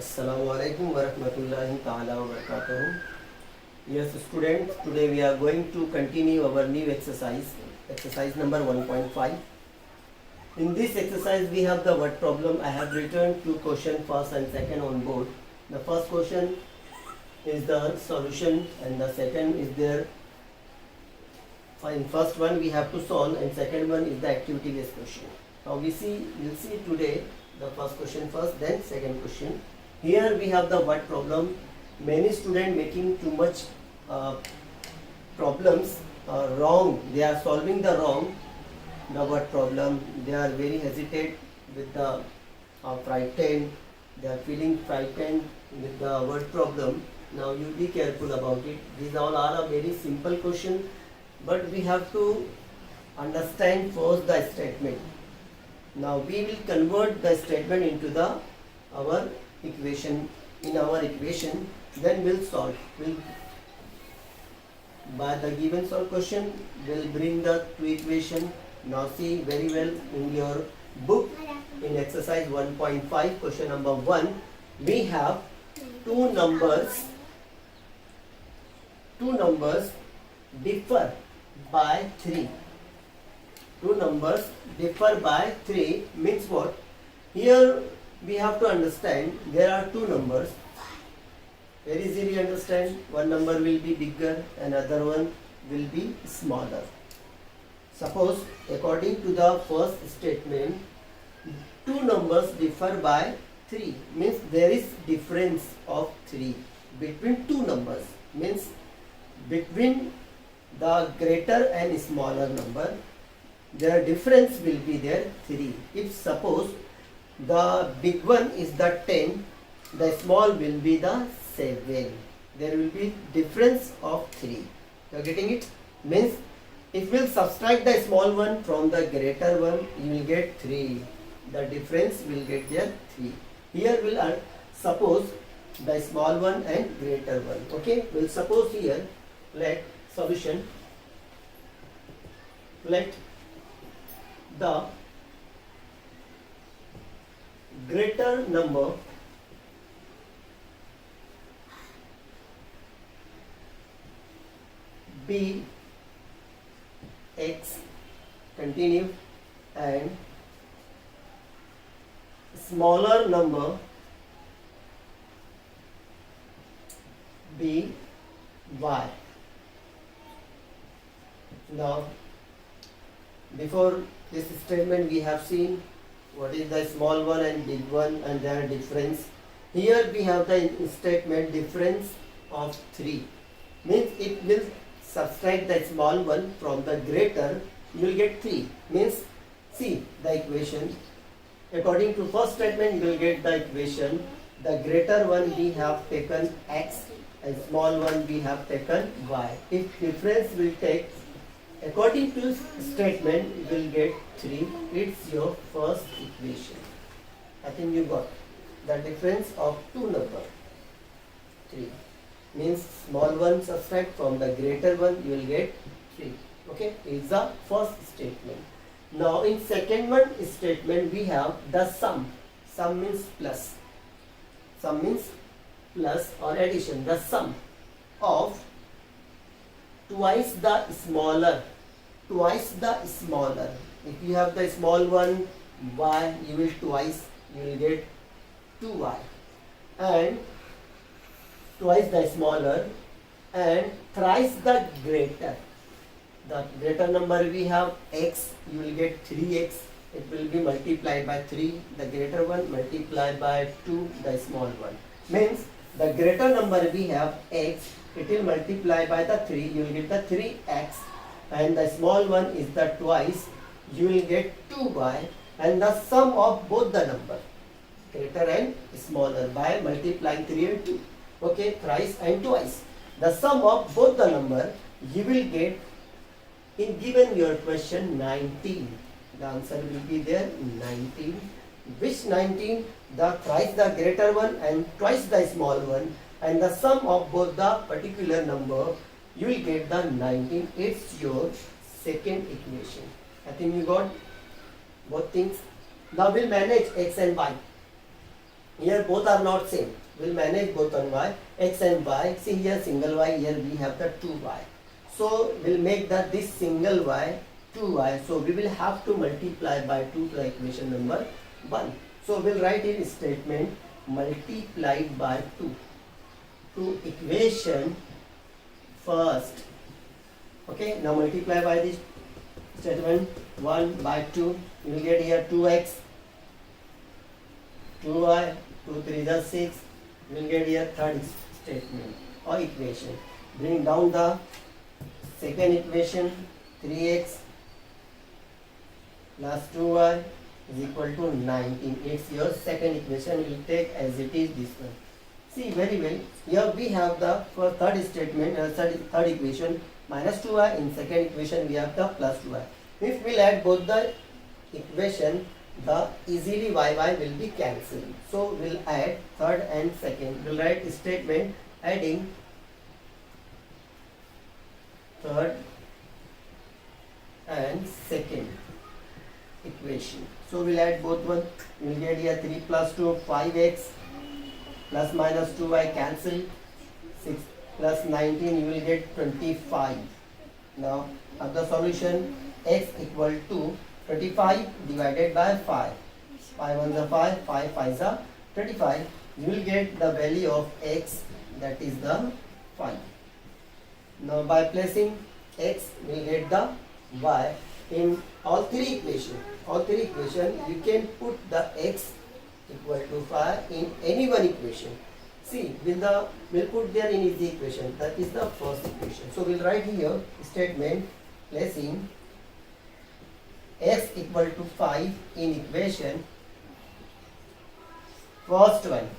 Assalamu alaikum wa rahmatullahi ta'ala wa barakatuh. Yes, students, today we are going to continue our new exercise number 1.5. In this exercise, we have the word problem. I have written two questions, first and second on board. The first question is the solution, and the second is there. In first one we have to solve, and second one is the activity based question. Now we'll see today the first question first, then second question. Here we have the word problem. Many students making too much problems wrong. They are solving the word problem. They are very hesitate with the frightened. They are feeling frightened with the word problem. Now you be careful about it. These all are a very simple question, but we have to understand first the statement. Now we will convert the statement into our equation. In our equation, then we'll solve. By the given solve question, we'll bring the two equation. Now see very well in your book in exercise 1.5 question number 1, we have two numbers differ by 3. Two numbers differ by 3 means what? Here we have to understand there are two numbers. Very easily understand. One number will be bigger and other one will be smaller. Suppose according to the first statement, two numbers differ by 3 means there is difference of 3 between two numbers, means between the greater and smaller number their difference will be there 3. If suppose the big one is the 10, the small will be the 7. There will be difference of 3. You are getting it? Means if we will subtract the small one from the greater one, you will get 3. The difference will get there 3. Here we will suppose the small one and greater one. Okay? We will suppose here, let solution, let the greater number be x, continue, and smaller number be y. Now before this statement we have seen what is the small one and big one and their difference. Here we have the statement difference of 3, means it will subtract the small one from the greater, you will get 3, means see the equation. According to first statement you will get the equation. The greater one we have taken x and small one we have taken y. If difference will take according to statement, you will get 3. It's your first equation. I think you got the difference of two numbers. 3 means small one subtract from the greater one, you will get 3. Okay, it's the first statement. Now in second one statement we have the sum. Sum means plus. Sum means plus or addition. The sum of twice the smaller. If you have the small one y, you will twice, you will get 2y, and twice the smaller and thrice the greater. The greater number we have x, you will get 3x. It will be multiplied by 3. The greater one multiplied by 2, the small one. Means the greater number we have x, it will multiply by the 3, you will get the 3x, and the small one is the twice, you will get 2y, and the sum of both the number greater and smaller by multiplying 3 and 2. Okay, thrice and twice. The sum of both the number you will get in given your question 19. The answer will be there 19. Which 19? The thrice the greater one and twice the small one, and the sum of both the particular number, you will get the 19. It's your second equation. I think you got both things. Now we'll manage x and y. Here both are not same. We'll manage both on y, x and y. See here single y, here we have the 2y. So we'll make that this single y 2y. So we will have to multiply by 2 to equation number 1. So we'll write in statement multiplied by 2 to equation first. Okay, now multiply by this statement 1 by 2. You will get here 2x, 2y, 2 3 the 6. You will get here third statement or equation. Bring down the second equation, 3x plus 2y is equal to 19. It's your second equation. You will take as it is this one. See very well. Here we have the third statement, third equation minus 2y. In second equation we have the plus 2y. If we'll add both the equation, the easily y will be cancelled. So we'll add third and second. We'll write statement adding third and second equation. So we'll add both one. We'll get here 3 plus 2 5x plus minus 2y cancel, 6 plus 19 you will get 25. Now of the solution x equal to 25 divided by 5. 5 1 is 5, 5 5 is 25. You will get the value of x, that is the 5. Now by placing x we will get the y in all three equations. You can put the x equal to 5 in any one equation. See, we'll put there in easy equation. That is the first equation. So we'll write here statement placing x equal to 5 in equation first one.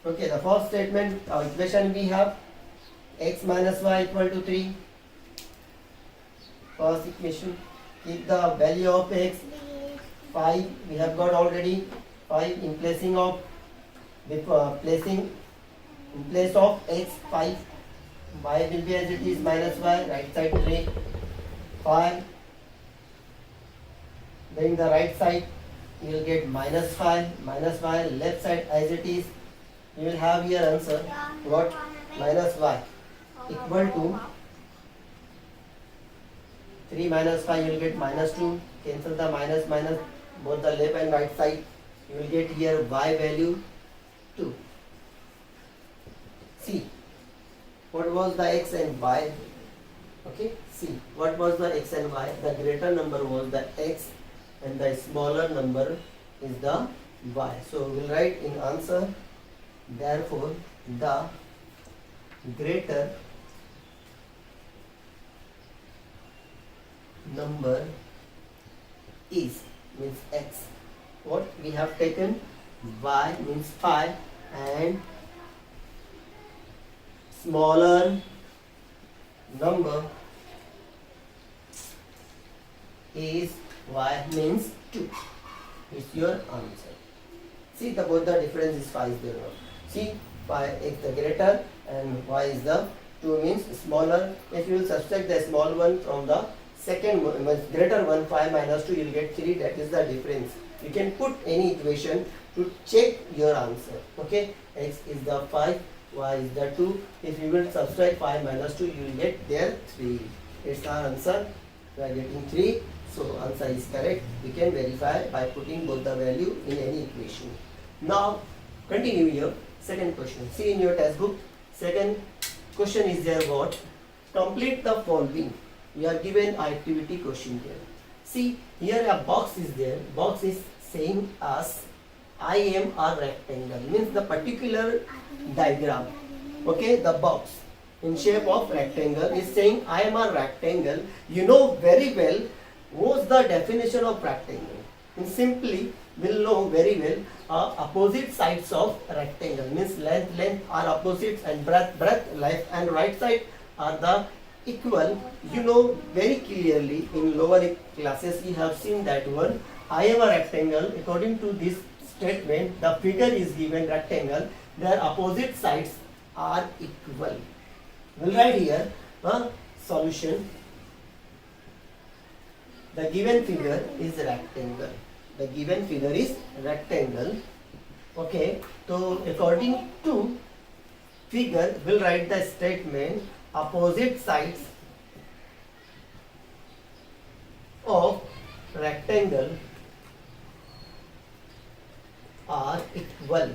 Okay, the first statement equation we have x minus y equal to 3. First equation, keep the value of x 5. We have got already 5 in placing of placing in place of x 5. Y will be as it is minus y, right side 3 5. Then the right side you will get minus 5, left side as it is. You will have here answer what? Minus y equal to 3 minus 5 you will get minus 2. Cancel the minus both the left and right side. You will get here y value 2. See what was the x and y. Okay, see what was the x and y. The greater number was the x and the smaller number is the y. So we will write in answer, therefore the greater number is means x. What we have taken, y means 5 and smaller number is y means 2. It's your answer. See both the difference is 5 there. See 5 x the greater and y is the 2 means smaller. If you will subtract the small one from the second one, greater one, 5 minus 2 you will get 3. That is the difference. You can put any equation to check your answer. Okay, x is the 5, y is the 2. If you will subtract 5 minus 2 you will get there 3. It's our answer. We are getting 3. So answer is correct. We can verify by putting both the value in any equation. Now continue your second question. See in your textbook, second question is there what? Complete the following. We are given activity question here. See here a box is there. Box is saying us I am a rectangle, means the particular diagram. Okay, the box in shape of rectangle is saying I am a rectangle. You know very well what's the definition of rectangle. And simply will know very well opposite sides of rectangle, means length are opposites and breadth left and right side are the equal. You know very clearly in lower classes we have seen that one. I am a rectangle. According to this statement, the figure is given rectangle, their opposite sides are equal. We'll write here solution. The given figure is rectangle. The given figure is rectangle. Okay, so according to figure, we'll write the statement opposite sides of rectangle are equal.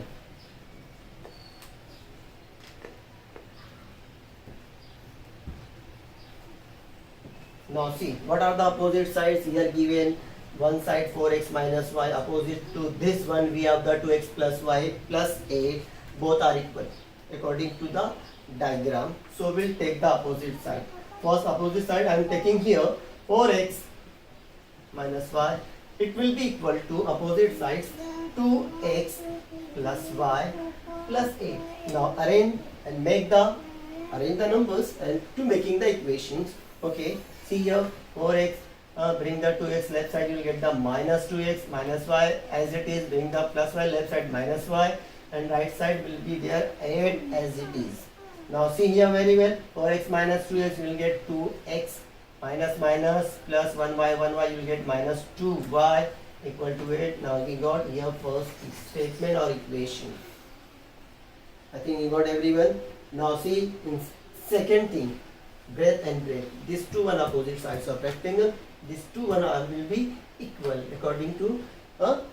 Now see, what are the opposite sides here given? One side 4x minus y, opposite to this one we have the 2x plus y plus 8, both are equal according to the diagram. So we'll take the opposite side. First opposite side I am taking here 4x minus y, it will be equal to opposite sides 2x plus y plus 8. Now arrange the numbers and to making the equations. Okay, see here 4x, bring the 2x left side, you will get the minus 2x minus y as it is, bring the plus y left side minus y, and right side will be there 8 as it is. Now see here very well, 4x minus 2x you will get 2x minus minus plus 1y you will get minus 2y equal to 8. Now we got here first statement or equation. I think you got everyone. Now see in second thing, breadth and breadth. These two are opposite sides of rectangle. These two will be equal according to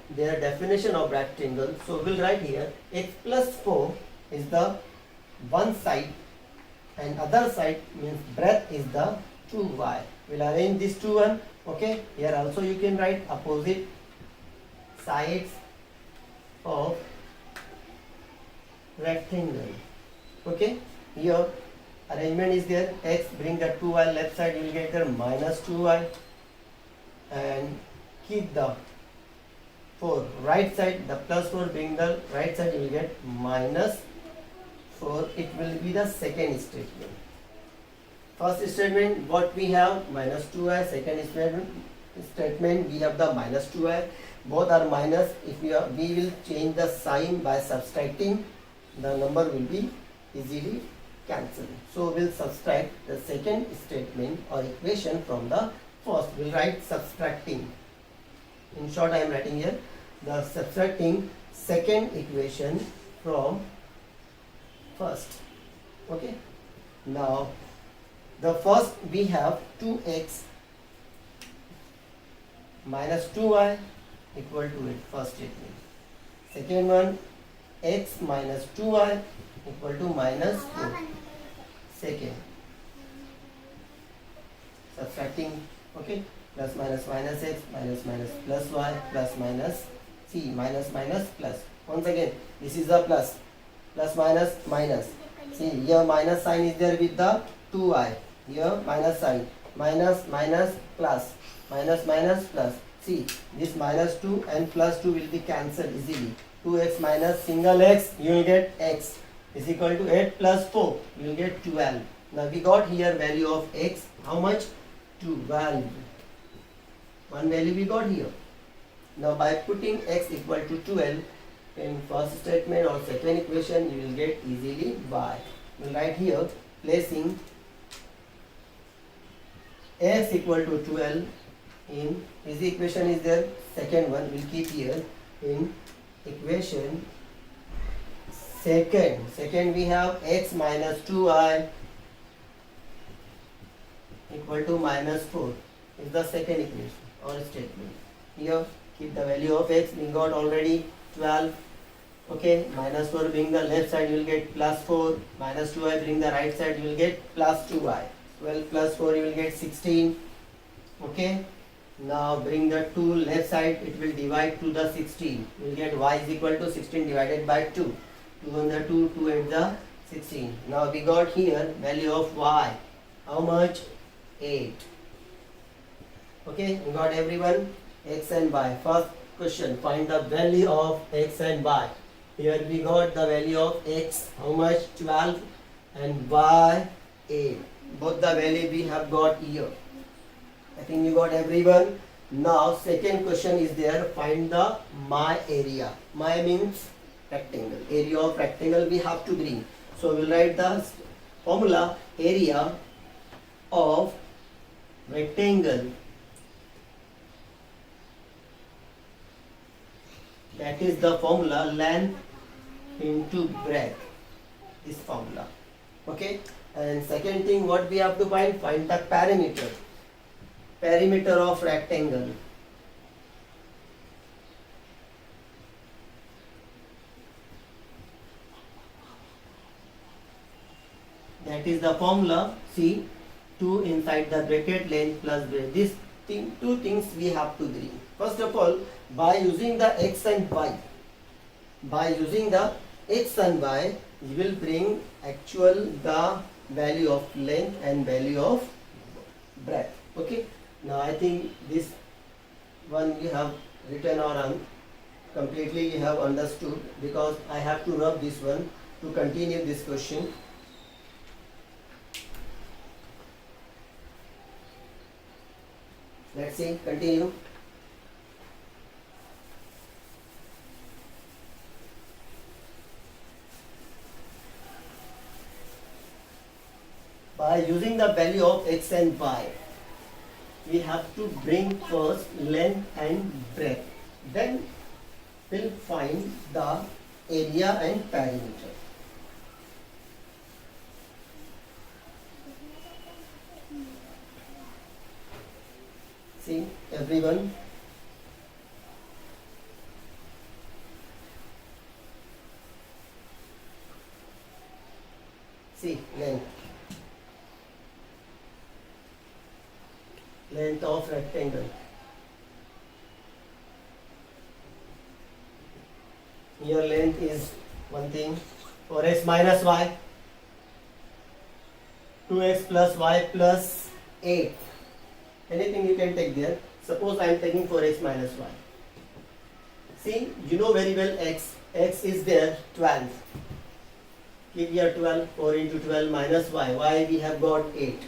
their definition of rectangle. So we'll write here x plus 4 is the one side and other side means breadth is the 2y. We'll arrange these two one. Okay, here also you can write opposite sides of rectangle. Okay, here arrangement is there, x bring the 2y left side you will get there minus 2y and keep the 4 right side, the plus 4 bring the right side you will get minus 4. It will be the second statement. First statement what we have minus 2y, second statement we have the minus 2y, both are minus. If we will change the sign by subtracting, the number will be easily cancelled. So we'll subtract the second statement or equation from the first. We'll write subtracting. In short I am writing here the subtracting second equation from first. Okay, now the first we have 2x minus 2y equal to it, first statement. Second one x minus 2y equal to minus 2, second. Subtracting, okay, plus minus minus x minus minus plus y plus minus c minus minus plus. Once again this is a plus, plus minus minus. See here minus sign is there with the 2y, here minus sign, minus minus plus, minus minus plus. See this minus 2 and plus 2 will be cancelled easily. 2x minus single x you will get x is equal to 8 plus 4 you will get 12. Now we got here value of x, how much? 12. One value we got here. Now by putting x equal to 12 in first statement or second equation you will get easily y. We will write here placing x equal to 12 in this equation is there, second one will keep here in equation second we have x minus 2y equal to minus 4 is the second equation or statement. Here keep the value of x, we got already 12. Okay, minus 4 bring the left side you will get plus 4, minus 2y bring the right side you will get plus 2y. 12 plus 4 you will get 16. Okay, now bring the 2 left side, it will divide to the 16. You will get y is equal to 16 divided by 2. 2 on the 2, 2 at the 16. Now we got here value of y. How much? 8. Okay, we got everyone x and y. First question, find the value of x and y. Here we got the value of x, how much? 12 and y 8. Both the value we have got here. I think you got everyone. Now second question is there, find the my area. My means rectangle. Area of rectangle we have to bring. So we'll write the formula area of rectangle. That is the formula, length into breadth, this formula. Okay, and second thing what we have to find the perimeter of rectangle. That is the formula, see, 2 inside the bracket, length plus breadth. These two things we have to bring. First of all, by using the x and y, you will bring actual the value of length and value of breadth. Okay, now I think this one you have written or completely you have understood, because I have to rub this one to continue this question. Let's see, continue. By using the value of x and y, we have to bring first length and breadth. Then we'll find the area and perimeter. See, everyone. See, length of rectangle. Here length is one thing, 4x minus y, 2x plus y plus 8. Anything you can take there. Suppose I am taking 4x minus y. See, you know very well x is there 12. Keep here 12, 4 into 12 minus y we have got 8.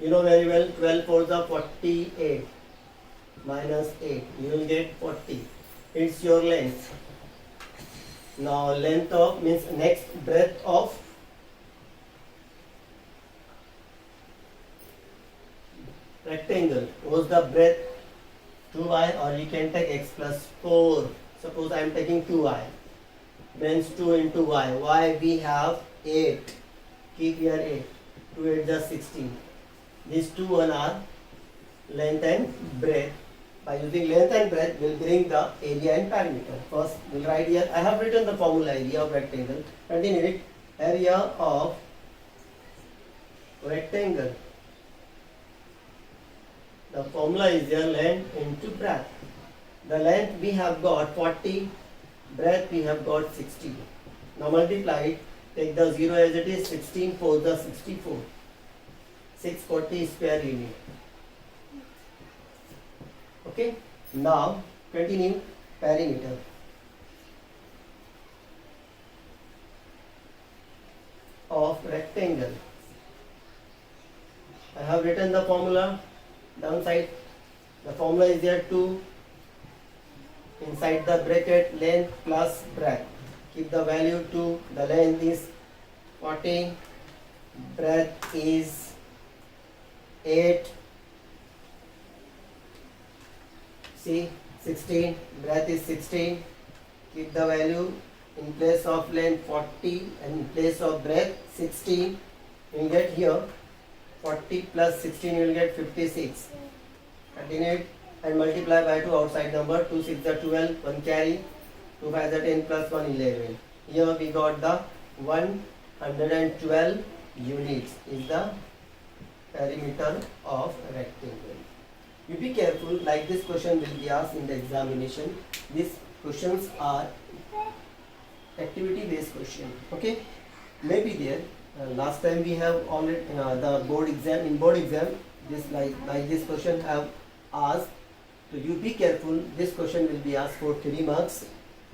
You know very well 12 for the 48 minus 8, you will get 40. It's your length. Now length of means next breadth of rectangle. What's the breadth? 2y, or you can take x plus 4. Suppose I am taking 2y. Means 2 into y. Y we have 8. Keep here 8. 2 8 is 16. These two one are length and breadth. By using length and breadth, we'll bring the area and perimeter. First, we'll write here. I have written the formula, area of rectangle. Continue it. Area of rectangle. The formula is here, length into breadth. The length we have got 40, breadth we have got 60. Now multiply it. Take the 0 as it is. 16 for the 64. 640 square unit. Okay. Now continue perimeter. Of rectangle. I have written the formula downside. The formula is there 2 inside the bracket, length plus breadth. Keep the value 2. The length is 40. Breadth is 8. See, 16. Breadth is 16. Keep the value in place of length 40 and in place of breadth 16. You will get here 40 plus 16, you will get 56. Continue it and multiply by 2 outside number. 2 6 are 12, 1 carry, 2 5 are 10 plus 1 11. Here we got the 112 units is the perimeter of rectangle. You be careful, like this question will be asked in the examination. These questions are activity based question. Okay, maybe there. Last time we have already the board exam. In board exam, this like this question have asked. So you be careful. This question will be asked for 3 marks.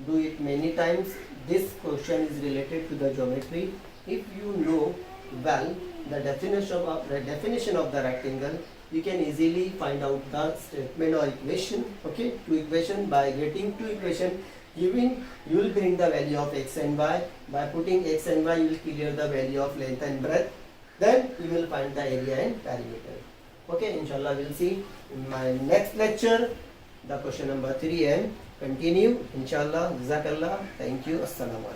Do it many times. This question is related to the geometry. If you know well the definition of the rectangle, you can easily find out the statement or equation. Okay, 2 equation. By getting 2 equation, you will bring the value of x and y. By putting x and y, you will clear the value of length and breadth. Then you will find the area and perimeter. Okay, inshallah we'll see in my next lecture the question number 3 and Continue, inshallah. Jazakallah. Thank you. Assalamu alaikum.